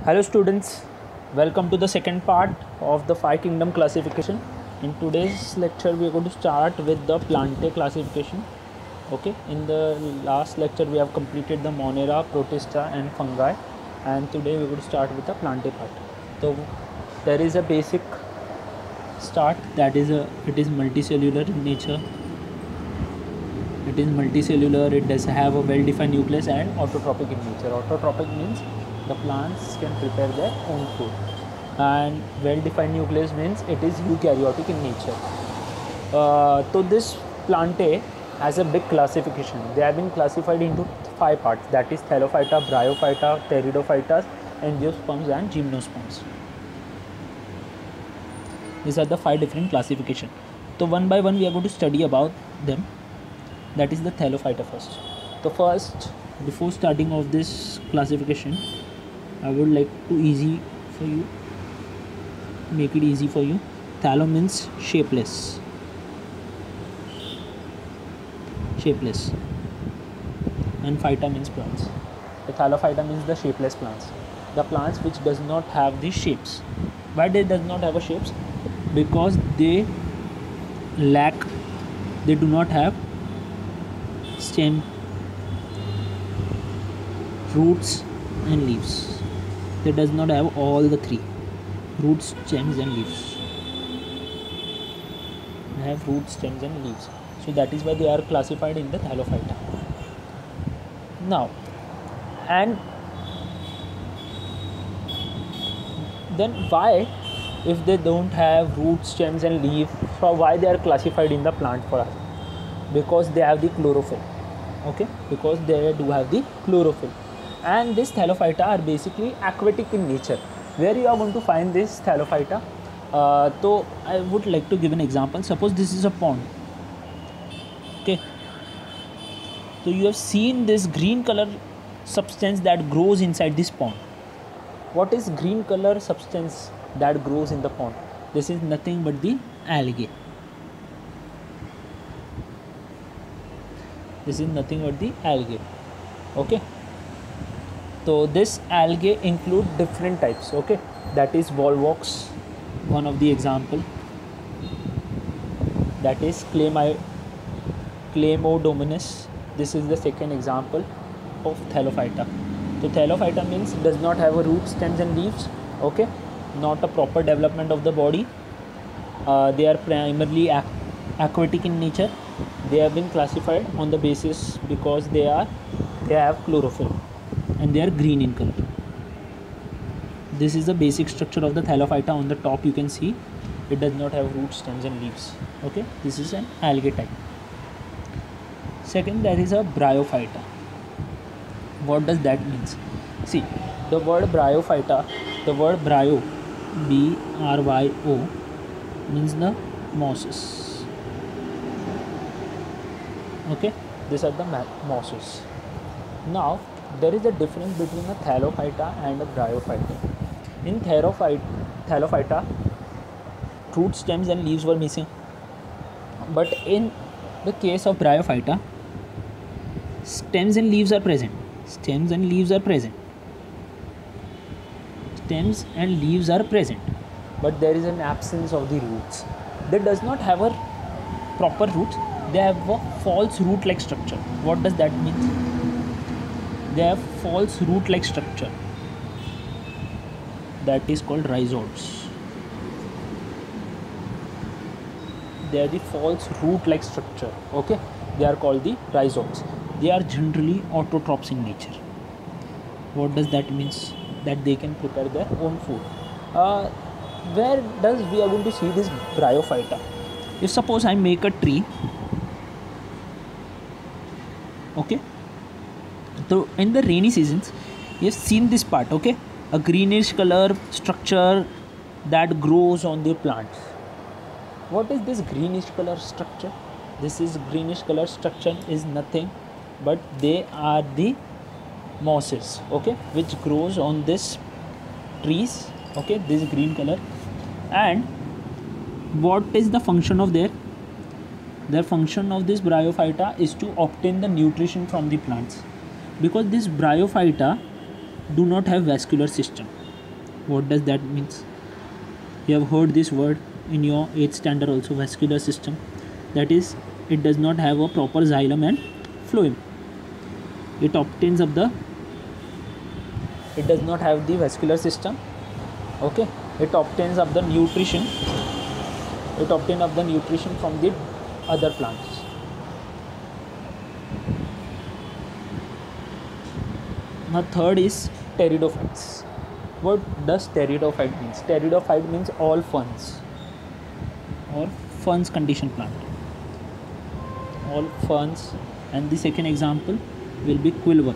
Hello students, welcome to the second part of the five kingdom classification. In today's lecture we are going to start with the Plantae classification. Okay, in the last lecture we have completed the Monera, Protista and fungi, and today we are going to start with the Plantae part. So there is a basic start, that is it is multicellular in nature. It is multicellular, it does have a well defined nucleus and autotrophic in nature. Autotrophic means the plants can prepare their own food, and well defined nucleus means it is eukaryotic in nature. So this Plantae has a big classification. They have been classified into five parts, that is Thallophyta, Bryophyta, Pteridophyta, Angiosperms and Gymnosperms. These are the five different classifications. So one by one we are going to study about them. That is the Thallophyta first. So first, before starting of this classification, I would like to make it easy for you. Thallo means shapeless, and phyta means plants. The Thallophyta means the shapeless plants, the plants which does not have the shapes. Why they does not have a shapes? Because they do not have stem, roots and leaves. They does not have all the three: roots, stems and leaves. They have roots, stems and leaves. So that is why they are classified in the Thallophyta. Now, and then why, if they don't have roots, stems and leaves, so why they are classified in the plant for us? Because they have the chlorophyll. Okay, because they do have the chlorophyll. And this Thallophyta are basically aquatic in nature. Where you are going to find this Thallophyta? So I would like to give an example. Suppose this is a pond. Okay, so you have seen this green color substance that grows inside this pond. What is green color substance that grows in the pond? This is nothing but the algae. This is nothing but the algae. Okay, so this algae include different types. Okay, that is volvox, one of the example. That is Clamodomonas. This is the second example of Thallophyta. So Thallophyta means does not have a root, stems and leaves. Okay, not a proper development of the body. They are primarily aquatic in nature. They have been classified on the basis because they have chlorophyll and they are green in color. This is the basic structure of the Thallophyta. On the top you can see it does not have roots, stems and leaves. Okay, this is an algae type. Second, there is a Bryophyta. What does that mean? See, the word Bryophyta, the word bryo, B-R-Y-O, means the mosses. Okay, these are the mosses. Now there is a difference between a Thallophyta and a Bryophyta. In Thallophyta, roots, stems and leaves were missing, but in the case of Bryophyta, stems and leaves are present. Stems and leaves are present. Stems and leaves are present, but there is an absence of the roots. They does not have a proper roots. They have a false root-like structure. What does that mean? They have false root-like structure. That is called rhizoids. They are the false root-like structure. Okay, they are called the rhizoids. They are generally autotrophs in nature. What does that mean? That they can prepare their own food. Where does we are going to see this Bryophyta? If suppose I make a tree. Okay, so in the rainy seasons you have seen this part. Okay, a greenish color structure that grows on the plants. What is this greenish color structure? This is greenish color structure is nothing but they are the mosses. Okay, which grows on this trees. Okay, this green color. And what is the function of their The function of this bryophyta is to obtain the nutrition from the plants, because this bryophyta do not have vascular system. What does that means? You have heard this word in your 8th standard also, vascular system. That is, it does not have a proper xylem and phloem. It does not have the vascular system. Okay, it obtains of the nutrition. It obtains of the nutrition from the other plants. Now third is pteridophytes. What does pteridophyte means? Pteridophyte means all ferns or ferns condition plant. All ferns, and the second example will be quillworth.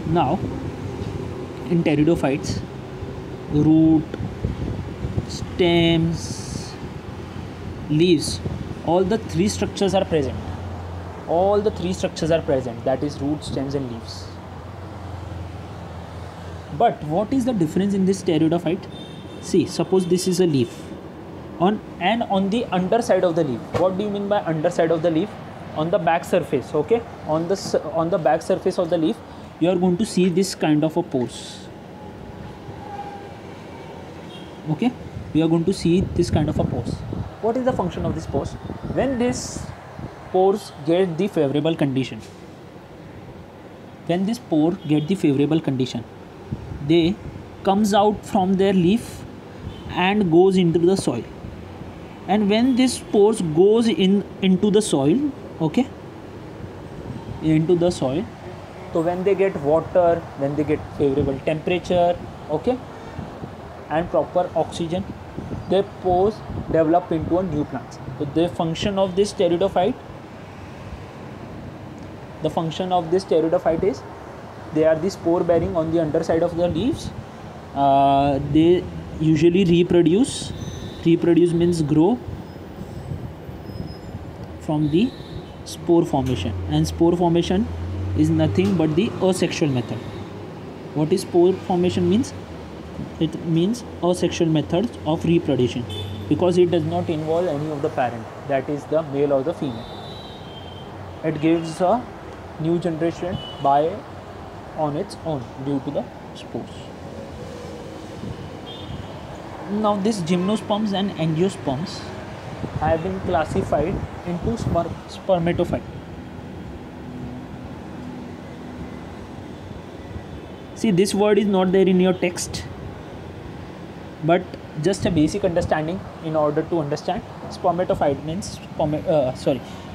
Now in pteridophytes, root, stems, leaves, all the three structures are present. All the three structures are present, that is root, stems and leaves. But what is the difference in this pteridophyte? See, suppose this is a leaf. On the underside of the leaf. What do you mean by underside of the leaf? On the back surface, okay? On the back surface of the leaf, you are going to see this kind of a pores. Okay? We are going to see this kind of a pores. What is the function of this pores? When this pores get the favorable condition, they comes out from their leaf and goes into the soil. And when this pores goes into the soil, okay, into the soil, so when they get water, when they get favorable temperature, okay, and proper oxygen, their pores develop into a new plant. So the function of this pteridophyte is, they are the spore bearing on the underside of the leaves. They usually reproduce means grow from the spore formation, and spore formation is nothing but the asexual method. What is spore formation means? It means asexual methods of reproduction, because it does not involve any of the parent, that is the male or the female. It gives a new generation on its own due to the spores. Now these gymnosperms and angiosperms have been classified into spermatophyte. See, this word is not there in your text, but just a basic understanding in order to understand. Spermatophyte means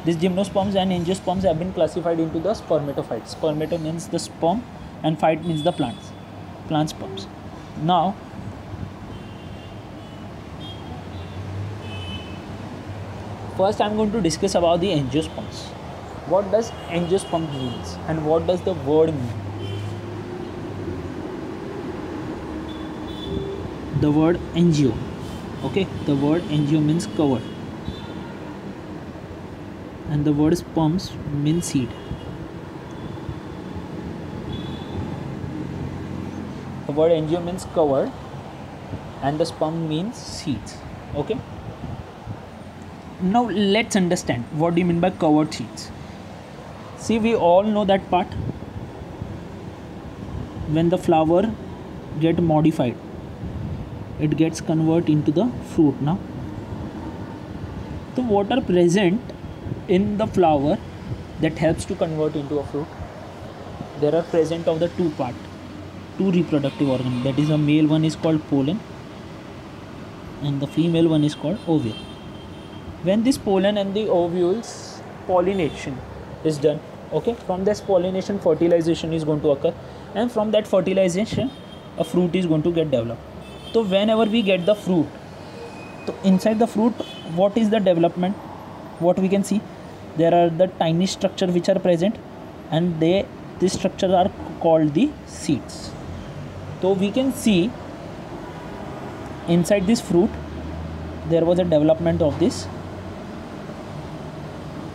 these gymnosperms and angiosperms have been classified into the spermatophytes. Spermato means the sperm and phyte means the plant sperms. Now first I am going to discuss about the angiosperms. What does angiosperm means and what does the word mean? The word angio, okay, the word angio means cover, and the word sperms means seed. The word angio means cover and the sperm means seeds. Okay, now let's understand what do you mean by covered seeds. See, we all know that part. When the flower get modified, it gets converted into the fruit. Now, so what are present in the flower that helps to convert into a fruit? There are present of the two reproductive organs. That is, a male one is called pollen and the female one is called ovule. When this pollen and the ovules pollination is done, okay, from this pollination fertilization is going to occur, and from that fertilization a fruit is going to get developed. So whenever we get the fruit, so inside the fruit, what is the development? What we can see, there are the tiny structure which are present, and these structures are called the seeds. So we can see inside this fruit there was a development of this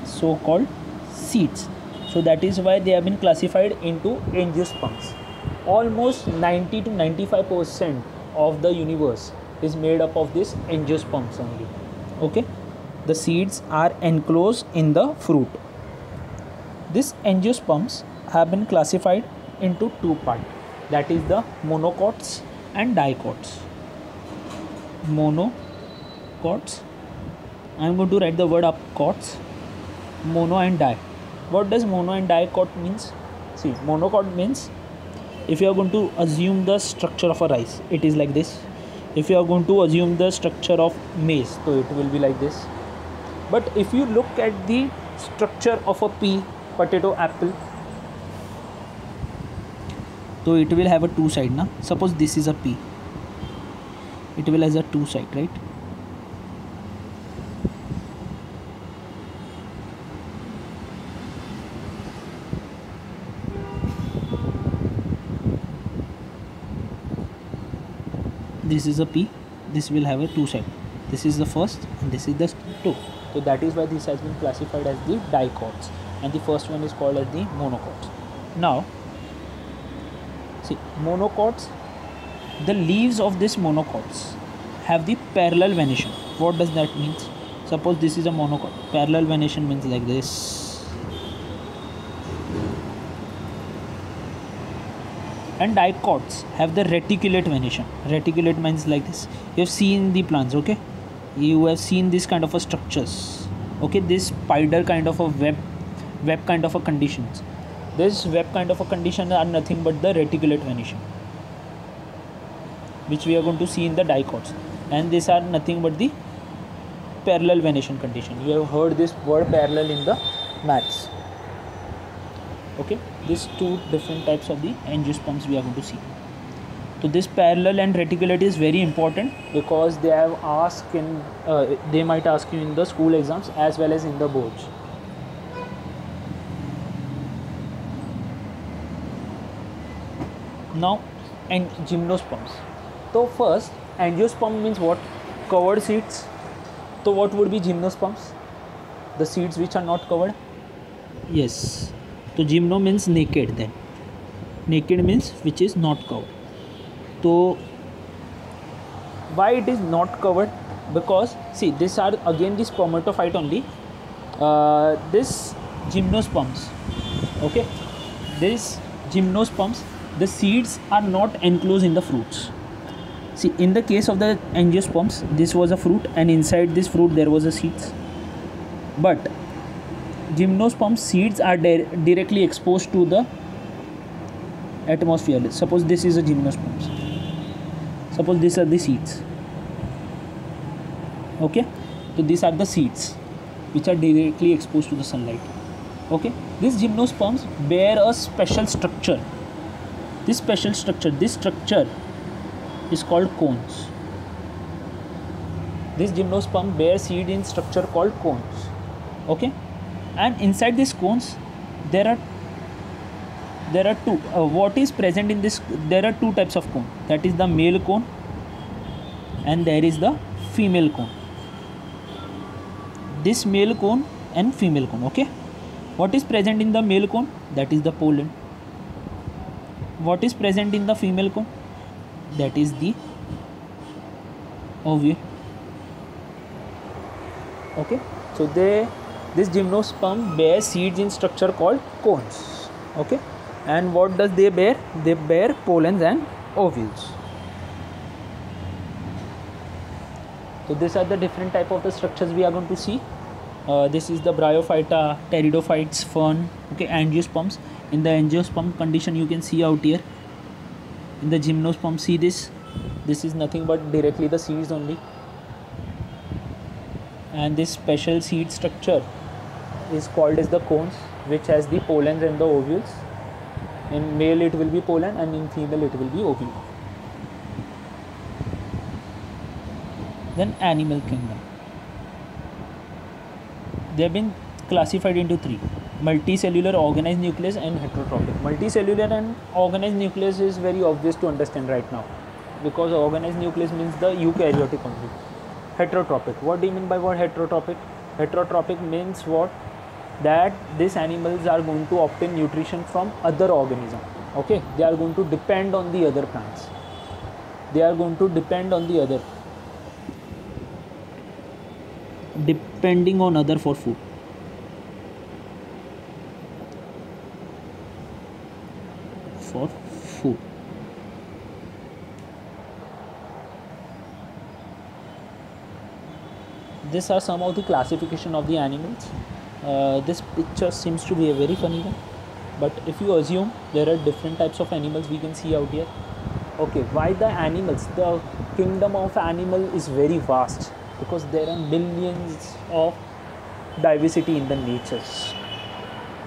so called seeds. So that is why they have been classified into angiosperms. Almost 90 to 95% of the universe is made up of this angiosperms only. Okay, the seeds are enclosed in the fruit. These angiosperms have been classified into two parts, that is the monocots and dicots. Monocots, I am going to write the word up cots, mono and di. What does mono and dicot means? See, monocot means if you are going to assume the structure of a rice, it is like this. If you are going to assume the structure of maize, so it will be like this. But if you look at the structure of a pea, potato, apple, so it will have a two side na. Suppose this is a pea, it will has a two side, right? This is a pea, this will have a two side. This is the first and this is the two. So that is why this has been classified as the dicots, and the first one is called as the monocots. Now see, monocots, the leaves of this monocots have the parallel venation. What does that mean? Suppose this is a monocot, parallel venation means like this. And dicots have the reticulate venation. Reticulate means like this. You have seen the plants, okay? You have seen this kind of a structures, okay? This spider kind of a web kind of a conditions. This web kind of a condition are nothing but the reticulate venation, which we are going to see in the dicots, and these are nothing but the parallel venation condition. You have heard this word parallel in the maths. Okay, these two different types of the angiosperms we are going to see. So this parallel and reticulate is very important because they have asked in they might ask you in the school exams as well as in the boards. Now, and gymnosperms. So first, angiosperm means what? Covered seeds. So what would be gymnosperms? The seeds which are not covered. Yes. So gymno means naked. Then naked means which is not covered. So why it is not covered? Because see, these are again the spermatophyte only. This gymnosperms, okay, this gymnosperms, the seeds are not enclosed in the fruits. See, in the case of the angiosperms, this was a fruit and inside this fruit there was a seeds. But gymnosperm seeds are directly exposed to the atmosphere. Suppose this is a gymnosperm. Suppose these are the seeds. Okay, so these are the seeds which are directly exposed to the sunlight. Okay, these gymnosperms bear a special structure. This structure is called cones. This gymnosperm bear seed in structure called cones. Okay, and inside these cones there are two what is present in this, there are two types of cone, that is the male cone and there is the female cone. This male cone and female cone. Okay, what is present in the male cone? That is the pollen. What is present in the female cone? That is the ovule. Okay, so this gymnosperm bear seeds in structure called cones. Okay, and what does they bear? They bear pollens and ovules. So these are the different type of the structures we are going to see. This is the bryophyta, pteridophytes, fern. Okay, angiosperms. In the angiosperm condition you can see out here. In the gymnosperm, see this is nothing but directly the seeds only, and this special seed structure is called as the cones, which has the pollens and the ovules. In male it will be pollen and in female it will be ovule. Then animal kingdom. They have been classified into three: multicellular, organized nucleus and heterotrophic. Multicellular and organized nucleus is very obvious to understand right now, because organized nucleus means the eukaryotic only. Heterotrophic, what do you mean by word heterotrophic? Heterotrophic means what? That these animals are going to obtain nutrition from other organisms. Okay, they are going to depend on the other plants. They are going to depend on the other, depending on other for food. for food. These are some of the classification of the animals. This picture seems to be a very funny one, but if you assume there are different types of animals we can see out here. Okay, why the animals? The kingdom of animal is very vast because there are millions of diversity in the natures.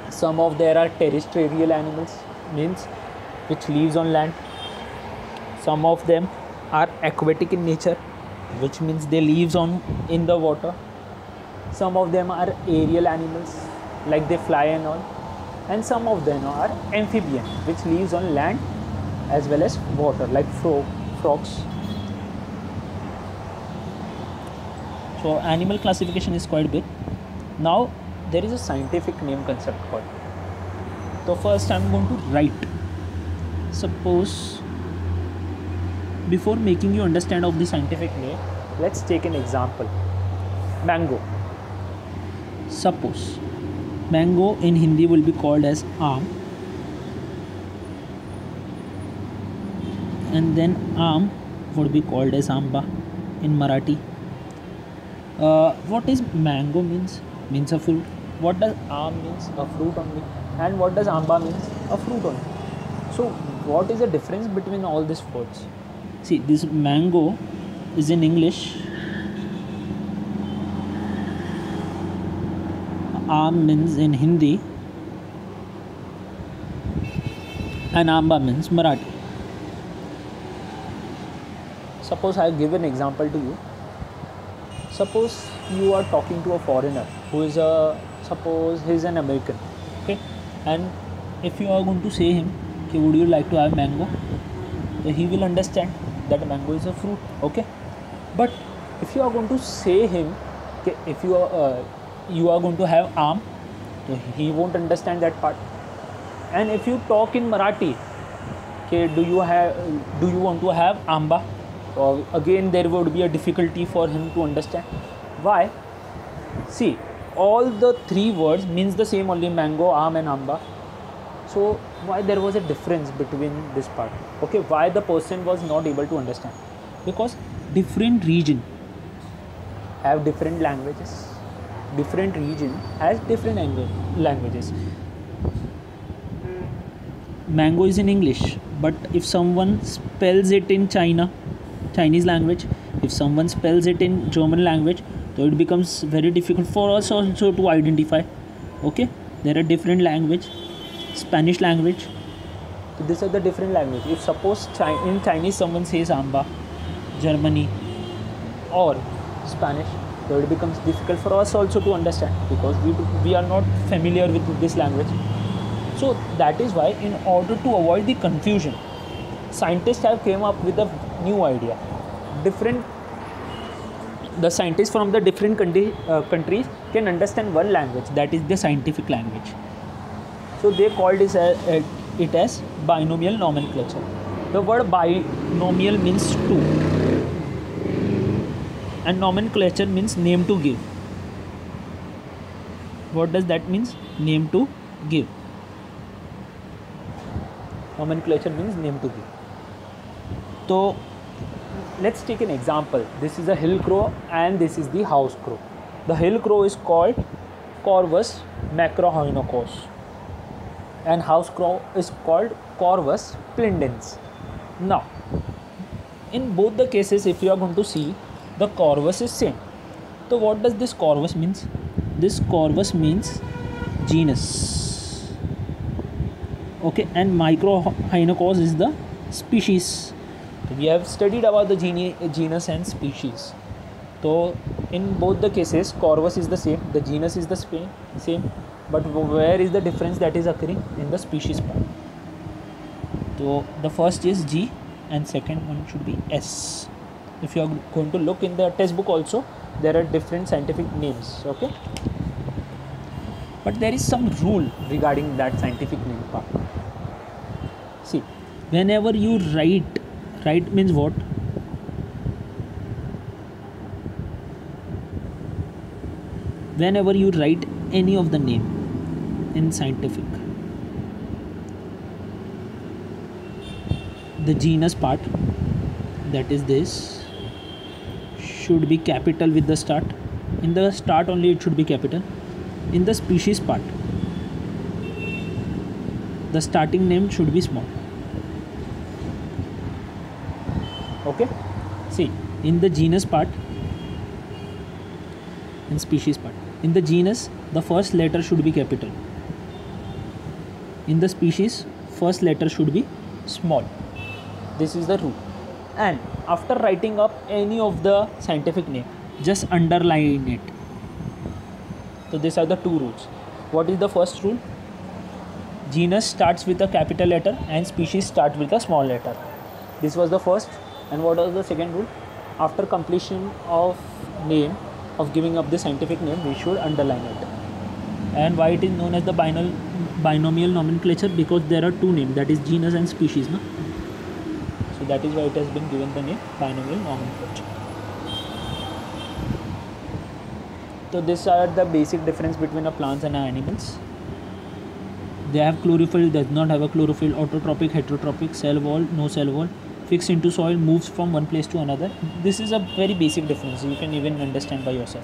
Some of there are terrestrial animals, means which lives on land. Some of them are aquatic in nature, which means they lives on in the water. Some of them are aerial animals, like they fly and all, and some of them are amphibian, which lives on land as well as water, like frogs. So animal classification is quite big. Now there is a scientific name concept called. So first I'm going to write. Suppose, before making you understand of the scientific name, let's take an example. Mango. Suppose mango in Hindi will be called as aam, and then aam would be called as amba in Marathi. What is mango means? Means a fruit. What does aam means? A fruit only. And what does amba means? A fruit only. So what is the difference between all these words? See, this mango is in English. Aam means in Hindi, and amba means Marathi. Suppose I give an example to you. Suppose you are talking to a foreigner who is suppose he is an American, okay, and if you are going to say him, okay, would you like to have mango? So he will understand that mango is a fruit, okay. But if you are going to say him, okay, if you are going to have aam, so he won't understand that part. And if you talk in Marathi, okay, do you want to have amba? Again there would be a difficulty for him to understand. Why? See, all the three words means the same only, mango, aam and amba. So why there was a difference between this part? Okay, why the person was not able to understand? Because different region have different languages. Different region has different languages. Mango is in English, but if someone spells it in Chinese language, if someone spells it in German language, so it becomes very difficult for us also to identify. Okay, there are different language. Spanish language, so these are the different language. If suppose in Chinese someone says amba, Germany or Spanish, so it becomes difficult for us also to understand because we are not familiar with this language. So that is why, in order to avoid the confusion, scientists have came up with a new idea. The scientists from the different countries can understand one language, that is the scientific language. So they called it as binomial nomenclature. The word binomial means two, and nomenclature means name to give. What does that means? Name to give. Nomenclature means name to give. So let's take an example. This is a hill crow and this is the house crow. The hill crow is called Corvus macrohynocos and house crow is called Corvus splendens. Now, in both the cases, if you are going to see, the Corvus is same. So what does this Corvus means? This Corvus means genus. Okay, and Macrohynocos is the species. We have studied about the genus and species. So in both the cases, Corvus is the same, the genus is the same, but where is the difference that is occurring? In the species part. So the first is G and second one should be S. If you are going to look in the textbook also, there are different scientific names, okay? But there is some rule regarding that scientific name part. See, whenever you write means what? Whenever you write any of the name in scientific, the genus part, that is this, should be capital with the start. In the start only it should be capital. In the species part, the starting name should be small. Okay, see, in the genus part and species part, in the genus the first letter should be capital. In the species, first letter should be small. This is the rule. And after writing up any of the scientific name, just underline it. So these are the two rules. What is the first rule? Genus starts with a capital letter and species start with a small letter. This was the first. And what was the second rule? After completion of name, of giving up the scientific name, we should underline it. And why it is known as the binomial nomenclature? Because there are two names, that is genus and species, no? So that is why it has been given the name binomial nomenclature. So these are the basic difference between a plants and animals. They have chlorophyll, does not have a chlorophyll, autotrophic, heterotrophic, cell wall, no cell wall, fixed into soil, moves from one place to another. This is a very basic difference, you can even understand by yourself.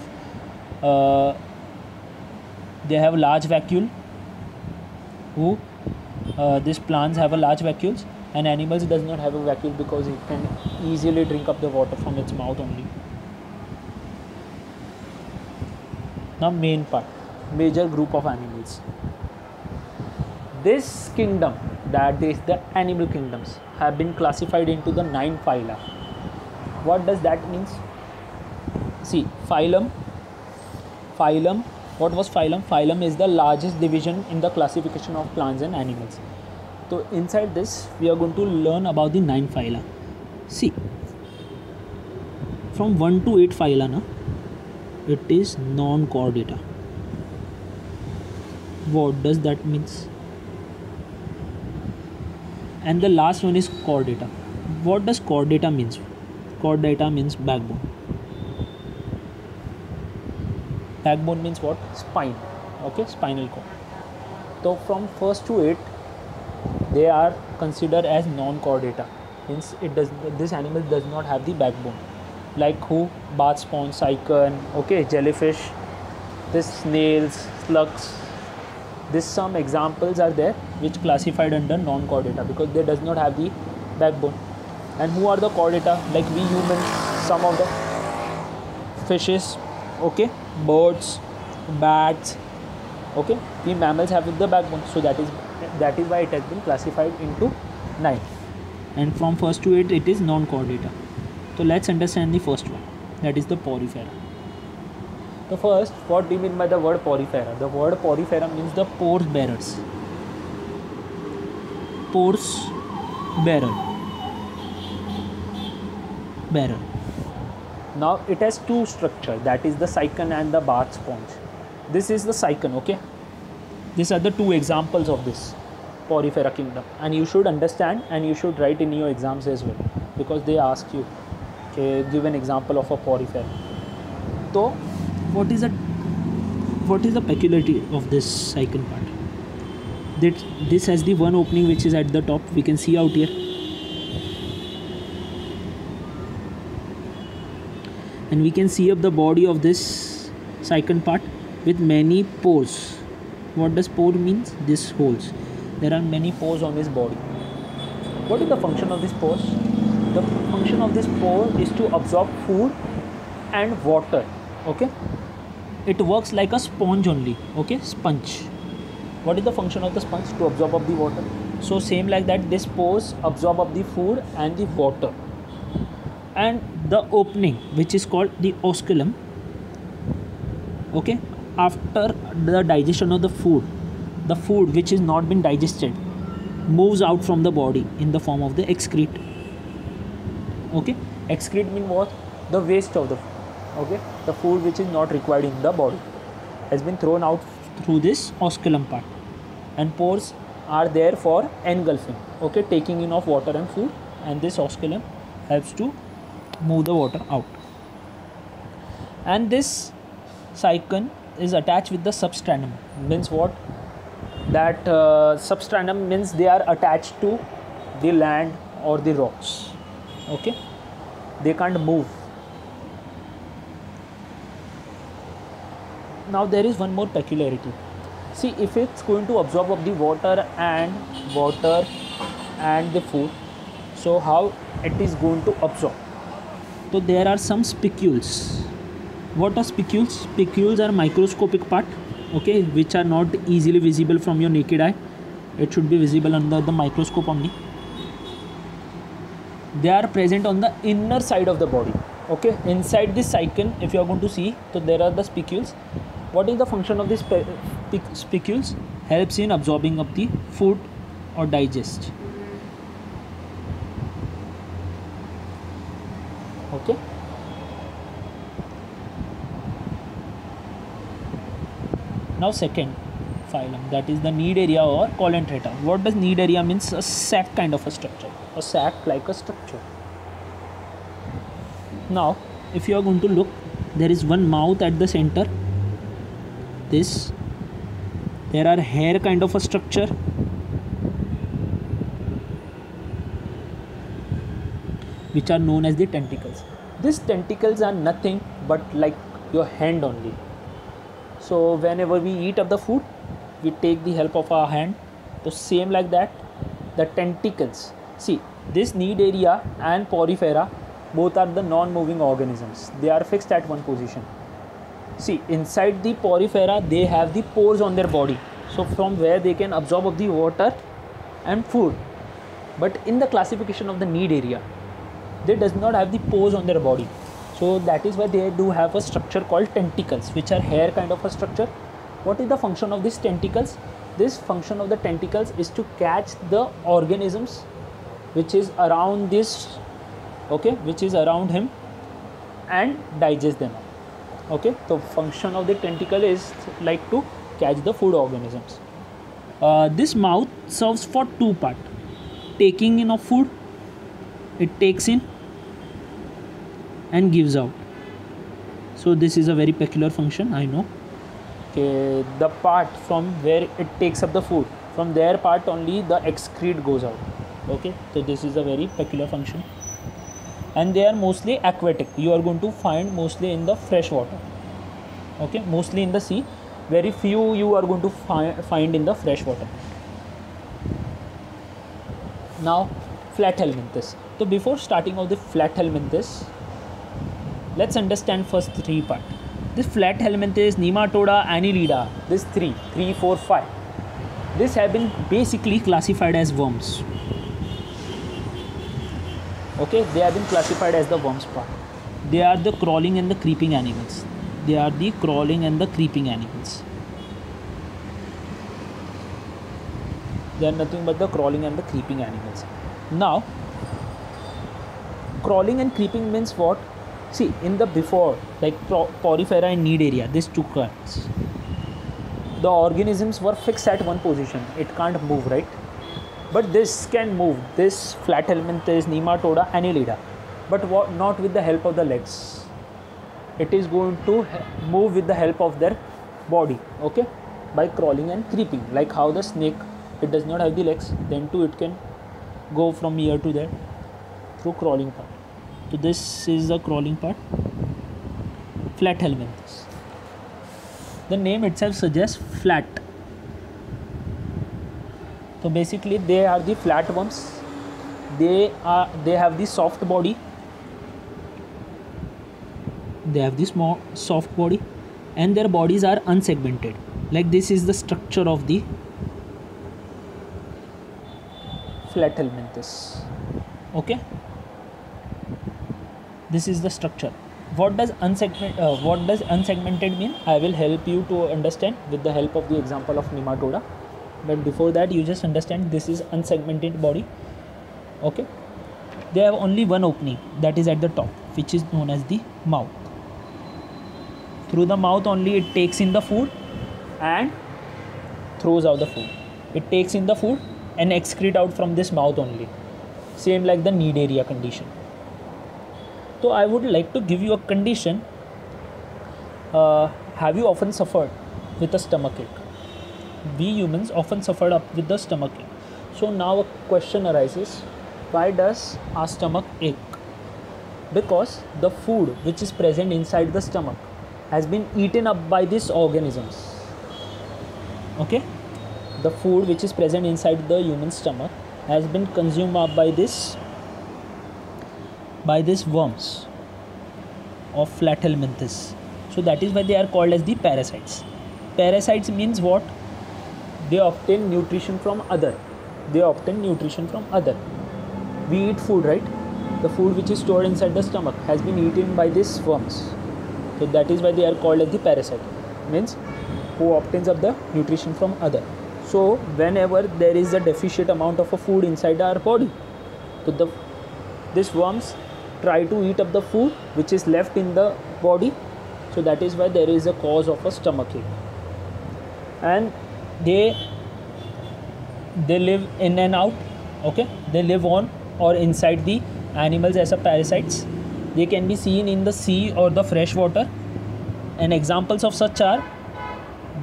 They have large vacuole. These plants have a large vacuoles, and animals does not have a vacuole because it can easily drink up the water from its mouth only. Now main part, major group of animals. This kingdom, that is the animal kingdoms, have been classified into the 9 phyla. What does that mean? See, phylum. What was phylum? Phylum is the largest division in the classification of plants and animals. So inside this, we are going to learn about the 9 phyla. See, from 1 to 8 phyla, it is non-chordata. What does that mean? And the last one is chordata. What does chordata means? Chordata means backbone. Backbone means what? Spine. Okay, spinal cord. So from 1st to 8, they are considered as non-chordata. Means this animal does not have the backbone. Like who? Bath sponge, cycon, okay, jellyfish, this snails, slugs. This some examples are there which classified under non-chordata because they does not have the backbone. And who are the chordata? Like we humans, some of the fishes, okay, birds, bats, okay. We mammals have the backbone, so that is why it has been classified into 9. And from 1st to 8, it is non-chordata. So let's understand the first one, that is the porifera. The first, what do you mean by the word porifera? The word porifera means the pore bearers. Pores bearer. Now it has two structures, that is the cycon and the bath sponge. This is the cycon, okay. These are the two examples of this porifera kingdom, and you should understand and you should write in your exams as well because they ask you, okay, give an example of a porifera. So what is the peculiarity of this cycon part? That this has the one opening which is at the top, we can see out here, and we can see up the body of this cycon part with many pores. What does pore means? This holes. There are many pores on this body. What is the function of this pores? The function of this pore is to absorb food and water, okay. It works like a sponge only, okay, sponge. What is the function of the sponge? To absorb up the water. So same like that, this pores absorb up the food and the water. And the opening, which is called the osculum, okay, after the digestion of the food which is not been digested moves out from the body in the form of the excrete, okay. Excrete mean what? The waste of the food, okay. The food which is not required in the body has been thrown out through this osculum part, and pores are there for engulfing, okay, taking in of water and food, and this osculum helps to move the water out. And this cycon is attached with the substernum. Means what? That substernum means they are attached to the land or the rocks. Okay, they can't move. Now there is one more peculiarity. See, if it's going to absorb of the water and the food, so how it is going to absorb? So there are some spicules. What are spicules? Spicules are microscopic part, okay, which are not easily visible from your naked eye. It should be visible under the microscope only. They are present on the inner side of the body. Okay, inside this cycle, if you are going to see, so there are the spicules. What is the function of these spicules? Helps in absorbing of the food or digest. Okay. Now second phylum, that is the Cnidaria or Coleotreta. What does Cnidaria means? A sac kind of a structure. A sac like a structure. Now if you are going to look, there is one mouth at the center. There are hair kind of a structure. Which are known as the tentacles. These tentacles are nothing but like your hand only. So whenever we eat up the food, we take the help of our hand. So same like that, the tentacles. See, this Cnidaria and Porifera both are the non-moving organisms. They are fixed at one position. See, inside the Porifera, they have the pores on their body. So from where they can absorb of the water and food. But in the classification of the Cnidaria, they does not have the pores on their body. So that is why they do have a structure called tentacles, which are hair kind of a structure. What is the function of these tentacles? This function of the tentacles is to catch the organisms which is around this, okay, which is around him, and digest them. Okay, the function of the tentacle is like to catch the food organisms. This mouth serves for two parts. Taking in of food, it takes in and gives out. So this is a very peculiar function, I know. Okay, the part from where it takes up the food, from their part only the excrete goes out. Okay, so this is a very peculiar function. And they are mostly aquatic. You are going to find mostly in the fresh water. Okay, mostly in the sea. Very few you are going to find in the fresh water. Now, Flathelminthes. So before starting of the Flathelminthes, let's understand first three part. This Flathelminthes, Nematoda, Annelida, this 3, 4, 5. This have been basically classified as worms. Okay, they have been classified as the worms part. They are the crawling and the creeping animals. They are the crawling and the creeping animals. They are nothing but the crawling and the creeping animals. Now, crawling and creeping means what? See, in the before, like Porifera and Cnidaria, these two kinds, the organisms were fixed at one position. It can't move, right? But this can move. This Flathelminthes, Nematoda, Annelida, but not with the help of the legs. It is going to move with the help of their body. Okay, by crawling and creeping, like how the snake, it does not have the legs, then too it can go from here to there through crawling part. So this is the crawling part. Flathelminthes. The name itself suggests flat. So basically they are the flatworms. They have the soft body. They have this small soft body, and their bodies are unsegmented. Like this is the structure of the Flathelminthes. Okay, this is the structure. What does unsegmented mean? I will help you to understand with the help of the example of Nematoda. But before that, you just understand this is unsegmented body. Okay, they have only one opening, that is at the top, which is known as the mouth. Through the mouth only it takes in the food and throws out the food. It takes in the food and excrete out from this mouth only. Same like the Cnidaria condition. So I would like to give you a condition. Have you often suffered with a stomachache? We humans often suffered up with the stomachache. So now a question arises. Why does our stomach ache? Because the food which is present inside the stomach has been eaten up by these organisms. Okay, the food which is present inside the human stomach has been consumed up by these worms of Flagellanthus. So that is why they are called as the parasites. Parasites means what? They obtain nutrition from other. We eat food, right? The food which is stored inside the stomach has been eaten by these worms. So that is why they are called as the parasite. Means who obtains of the nutrition from other. So whenever there is a deficient amount of a food inside our body, so these worms try to eat up the food which is left in the body. So that is why there is a cause of a stomachache. And they live in and out. Okay, they live on or inside the animals as a parasites. They can be seen in the sea or the fresh water, and examples of such are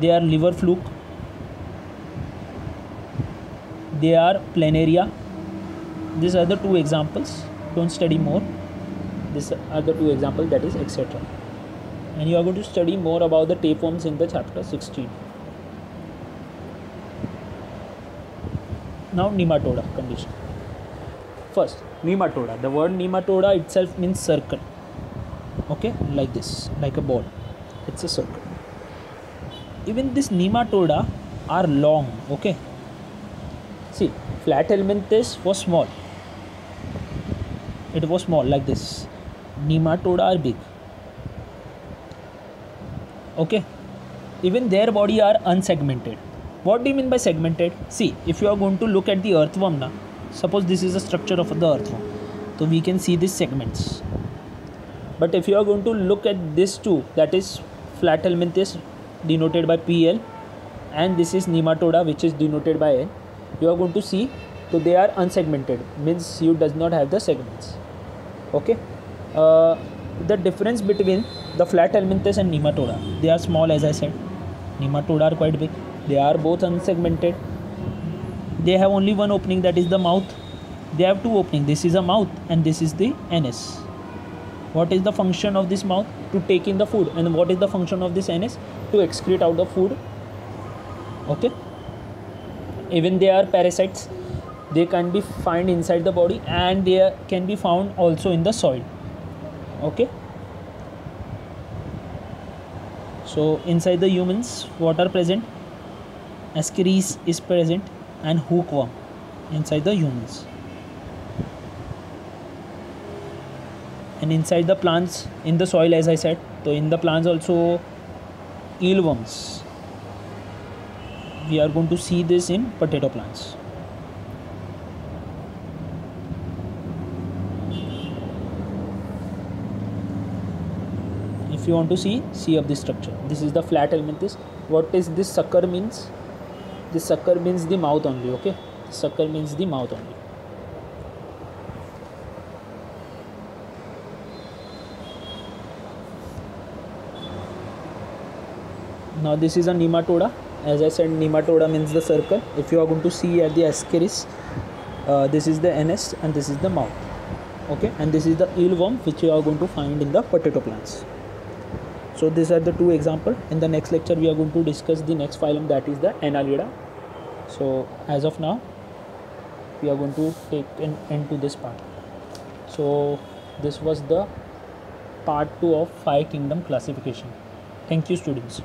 liver fluke, they are planaria. These are the two examples. Don't study more. These are the two examples, that is etc. And you are going to study more about the tapeworms in the chapter 16. Now nematoda condition. First, nematoda. The word nematoda itself means circle. Okay, like this, like a ball. It's a circle. Even this nematoda are long. Okay. See, Flagellanthus was small. It was small like this. Nematoda are big. Okay. Even their body are unsegmented. What do you mean by segmented? See, if you are going to look at the earthworm now, suppose this is the structure of the earthworm, so we can see these segments. But if you are going to look at this two, that is Flagellanthus denoted by PL, and this is nematoda which is denoted by N, you are going to see, so they are unsegmented, means you does not have the segments. Okay. The difference between the Flagellanthus and nematoda, they are small as I said. Nematoda are quite big. They are both unsegmented. They have only one opening, that is the mouth. They have two openings. This is a mouth and this is the anus. What is the function of this mouth? To take in the food. And what is the function of this anus? To excrete out the food. Okay. Even they are parasites. They can be found inside the body and they can be found also in the soil. Okay. So inside the humans, what are present? Ascaris is present and hookworm inside the humans. And inside the plants, in the soil as I said, so in the plants also eelworms. We are going to see this in potato plants. If you want to see up this structure. This is the Flagellanthus. What is this sucker means? This sucker means the mouth only. Okay, sucker means the mouth only. Now this is a nematoda. As I said, nematoda means the circle. If you are going to see at the Ascaris, this is the anus and this is the mouth. Okay, and this is the eelworm which you are going to find in the potato plants. So these are the two examples. In the next lecture we are going to discuss the next phylum, that is the Annelida. So as of now we are going to take an end to this part. So this was the part 2 of 5 kingdom classification. Thank you students.